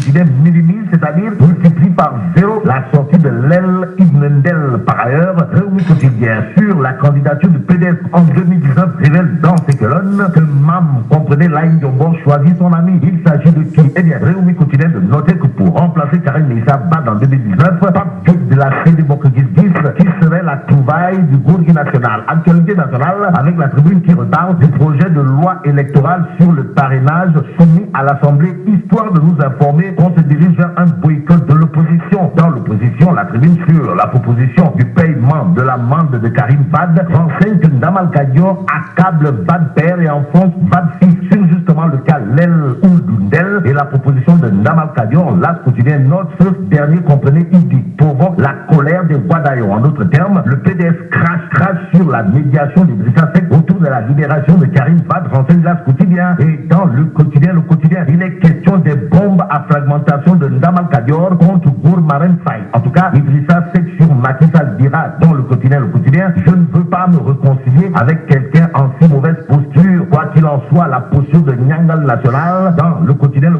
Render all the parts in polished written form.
quotidien minimise, c'est-à-dire multiplie par zéro la sortie de l'aile Ibnendel. Par ailleurs, Réumi quotidien sur la candidature du PDF en 2019 révèle dans ses colonnes que MAM, comprenez Laïn Diombo, choisit son ami. Il s'agit de qui? Eh bien, Réumi quotidien de noter que pour remplacer Karim Meïssa Wade en 2019, Pape Diop de la CDBOK 10, qui serait la trouvaille du Gourgui national. Actualité nationale avec la tribune qui reparle du projet de loi électorale sur le parrainage soumis à l'Assemblée, histoire de nous informer qu'on se dirige vers un boycott de l'opposition. Dans l'opposition, la tribune sur la proposition du paiement de l'amende de Karim Wade renseigne que Ndamal Kadior accable Wade père et enfonce Wade fils sur justement le cas Lel Oudundel et la proposition de Ndamal Kadior. L'As quotidien note ce dernier, comprenez, il dit, provoque la colère des Wadayo. En d'autres termes, le PDF crache sur la médiation d'Idrissa Seck autour de la libération de Karim Wade, renseigne L'As quotidien. Et dans le quotidien, il est question des bombes à fragmentation de Ndamal Kadior contre Gourmaren Faye. En tout cas, Idrissa Seck sur Macky Sall dira dans le quotidien, je ne veux pas me réconcilier avec quelqu'un en si mauvaise posture. Quoi qu'il en soit, la posture de Nyangal national dans le quotidien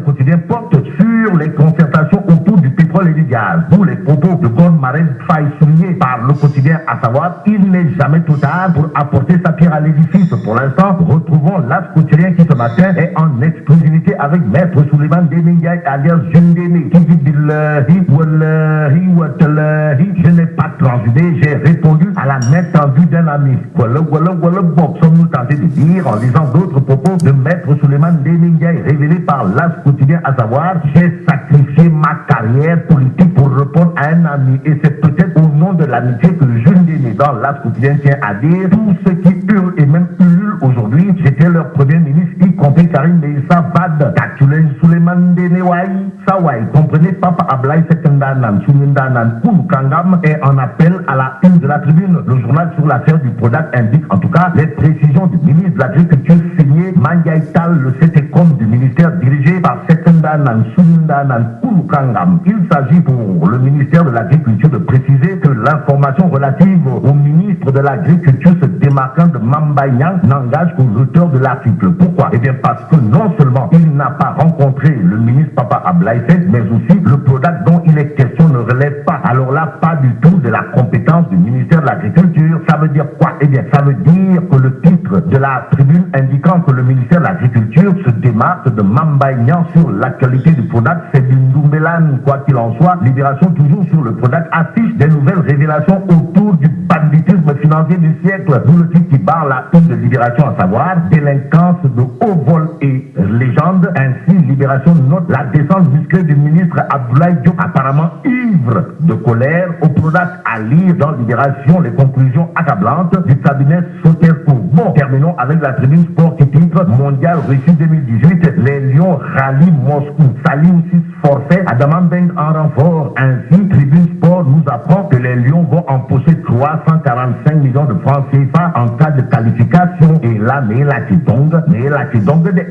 porte sur les concertations autour du pétrole et du gaz. D'où les propos de Gourmaren Faye soulignés par le quotidien, à savoir, il n'est jamais trop tard pour apporter sa pierre à l'édifice. Pour l'instant, retrouvons L'As quotidien qui ce matin est en exclusivité avec Maître Souleymane Ndéné alias Jundéné, qui dit billahi wallahi wa talahi, je n'ai pas transidé, j'ai répondu à la main tendue d'un ami. Voilà, sommes-nous tentés de dire en lisant d'autres propos de Maître Souleymane Ndéné révélés par L'As quotidien, à savoir, j'ai sacrifié ma carrière politique pour répondre à un ami, et c'est peut-être au nom de l'amitié que Jundéné dans L'As quotidien tient à dire, tous ceux qui hurlent et même ululent aujourd'hui, j'étais leur premier ministre, y compris Karim Meïssa Wade, Kakule Souleymane Ndéné Sawai, comprenez, Papa Ablaye Sekendanan, Soumindanan, Koulukangam est en appel à la une de la tribune. Le journal sur l'affaire du Prodac indique en tout cas les précisions du ministre de l'Agriculture signé Mandiaïtal, le CTCOM du ministère dirigé par Sekendanan, Soumindanan, Koulukangam. Il s'agit pour le ministère de l'Agriculture de préciser que l'information relative au ministre de l'Agriculture se démarquant de Mamba Niang n'engage que l'auteur de l'article. Pourquoi? Eh bien parce que non seulement il n'a pas rencontré le ministre Papa Ablaye Seck, mais aussi le Prodac dont il est question ne relève pas, alors là, pas du tout de la compétence du ministère de l'Agriculture. Ça veut dire quoi? Eh bien, ça veut dire que le titre de la tribune indiquant que le ministère de l'Agriculture se démarque de Mamba Niang sur l'actualité du Prodac, c'est du Ndoumbelane. Quoi qu'il en soit, Libération toujours sur le Prodac affiche des nouvelles révélations autour du banditisme financier du siècle. D'où le titre qui barre la une de Libération, à savoir délinquance de haut vol et légende. Ainsi, Libération note la descente musclée du ministre Abdoulaye Diop, apparemment ivre de colère au Prodac, à lire dans Libération les conclusions accablantes du cabinet Soterco. Bon, terminons avec la tribune sport qui titre Mondial Russie 2018, les Lions rallient Moscou. Salim 6 forfait, Adaman Beng en renfort. Ainsi, tribune sport nous apprend que les Lions vont empocher 345 millions de francs CFA en cas de qualification. Et là, mais la Tidong de